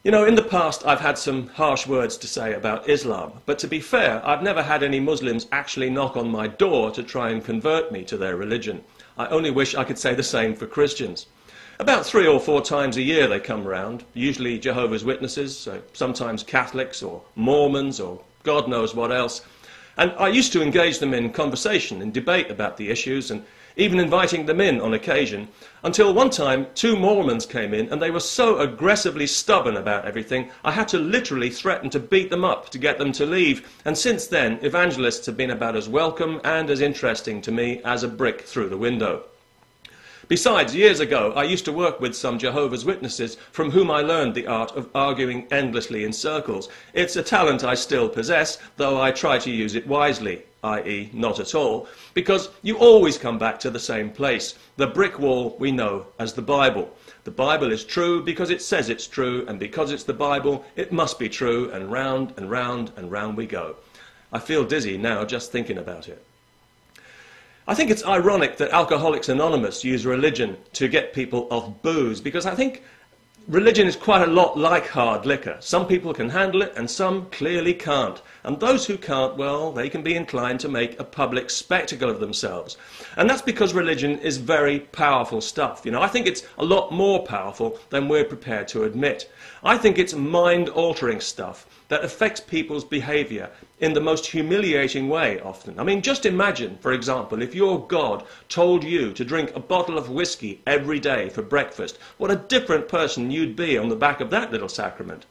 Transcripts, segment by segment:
You know, in the past I've had some harsh words to say about Islam, but to be fair, I've never had any Muslims actually knock on my door to try and convert me to their religion. I only wish I could say the same for Christians. About 3 or 4 times a year they come round, usually Jehovah's Witnesses, sometimes Catholics or Mormons or God knows what else. And I used to engage them in conversation and debate about the issues, and even inviting them in on occasion, until one time 2 Mormons came in and they were so aggressively stubborn about everything I had to literally threaten to beat them up to get them to leave, and since then evangelists have been about as welcome and as interesting to me as a brick through the window. Besides, years ago I used to work with some Jehovah's Witnesses from whom I learned the art of arguing endlessly in circles. It's a talent I still possess, though I try to use it wisely, i.e. not at all, because you always come back to the same place, the brick wall we know as the Bible. The Bible is true because it says it's true, and because it's the Bible, it must be true, and round and round and round we go. I feel dizzy now just thinking about it. I think it's ironic that Alcoholics Anonymous use religion to get people off booze, because I think religion is quite a lot like hard liquor. Some people can handle it and some clearly can't. And those who can't, well, they can be inclined to make a public spectacle of themselves. And that's because religion is very powerful stuff. You know, I think it's a lot more powerful than we're prepared to admit. I think it's mind-altering stuff that affects people's behaviour in the most humiliating way often. I mean, just imagine, for example, if your God told you to drink a bottle of whiskey every day for breakfast, what a different person you'd be on the back of that little sacrament.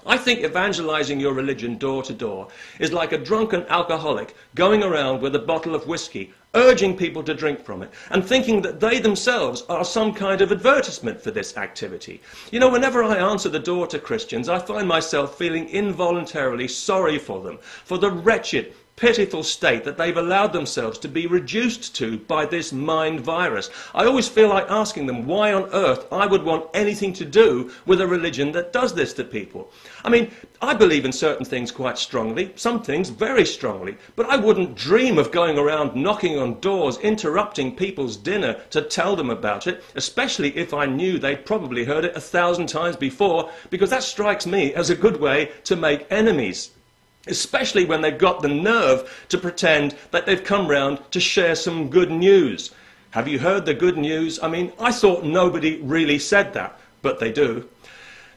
I think evangelizing your religion door to door is like a drunken alcoholic going around with a bottle of whiskey, urging people to drink from it, and thinking that they themselves are some kind of advertisement for this activity. You know, whenever I answer the door to Christians, I find myself feeling involuntarily sorry for them, for the wretched, pitiful state that they've allowed themselves to be reduced to by this mind virus. I always feel like asking them why on earth I would want anything to do with a religion that does this to people. I mean, I believe in certain things quite strongly, some things very strongly, but I wouldn't dream of going around knocking on doors, interrupting people's dinner to tell them about it, especially if I knew they'd probably heard it 1,000 times before, because that strikes me as a good way to make enemies. Especially when they've got the nerve to pretend that they've come round to share some good news. Have you heard the good news? I mean, I thought nobody really said that, but they do.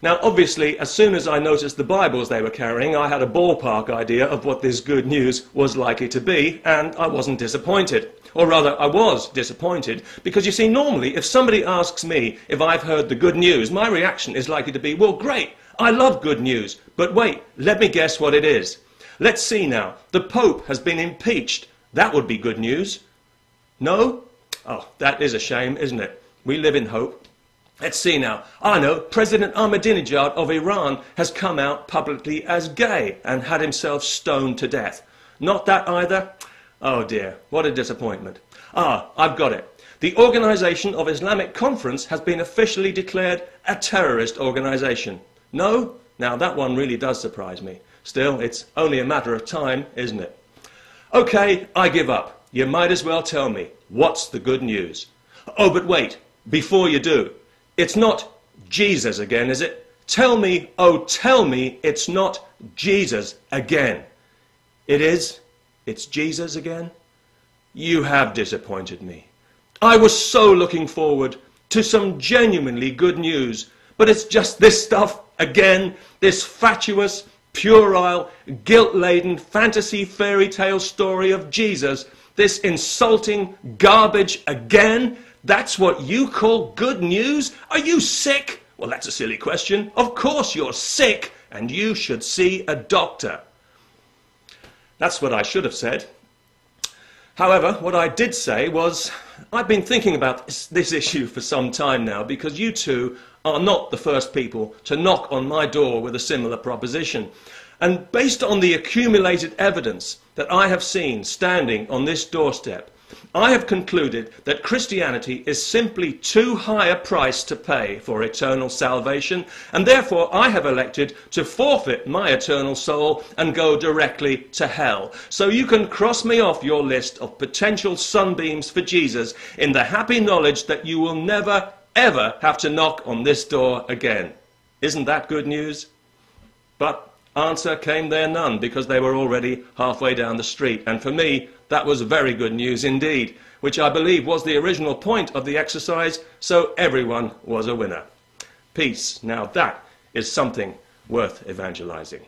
Now, obviously, as soon as I noticed the Bibles they were carrying, I had a ballpark idea of what this good news was likely to be, and I wasn't disappointed. Or rather, I was disappointed, because you see, normally, if somebody asks me if I've heard the good news, my reaction is likely to be, well, great, I love good news, but wait, let me guess what it is. Let's see now. The Pope has been impeached. That would be good news. No? Oh, that is a shame, isn't it? We live in hope. Let's see now. I know, President Ahmadinejad of Iran has come out publicly as gay and had himself stoned to death. Not that either? Oh dear, what a disappointment. Ah, I've got it. The Organisation of Islamic Conference has been officially declared a terrorist organisation. No? Now that one really does surprise me. Still, it's only a matter of time, isn't it? Okay, I give up. You might as well tell me, what's the good news? Oh, but wait, before you do, it's not Jesus again, is it? Tell me, oh tell me, it's not Jesus again. It is? It's Jesus again? You have disappointed me. I was so looking forward to some genuinely good news, but it's just this stuff again, this fatuous, puerile, guilt-laden fantasy fairy tale story of Jesus, this insulting garbage again. That's what you call good news? Are you sick? Well, that's a silly question. Of course you're sick, and you should see a doctor. That's what I should have said. However, what I did say was, I've been thinking about this issue for some time now, because you two are not the first people to knock on my door with a similar proposition. And based on the accumulated evidence that I have seen standing on this doorstep, I have concluded that Christianity is simply too high a price to pay for eternal salvation, and therefore I have elected to forfeit my eternal soul and go directly to hell. So you can cross me off your list of potential sunbeams for Jesus in the happy knowledge that you will never, ever have to knock on this door again. Isn't that good news? But answer came there none, because they were already halfway down the street. And for me, that was very good news indeed, which I believe was the original point of the exercise, so everyone was a winner. Peace. Now that is something worth evangelizing.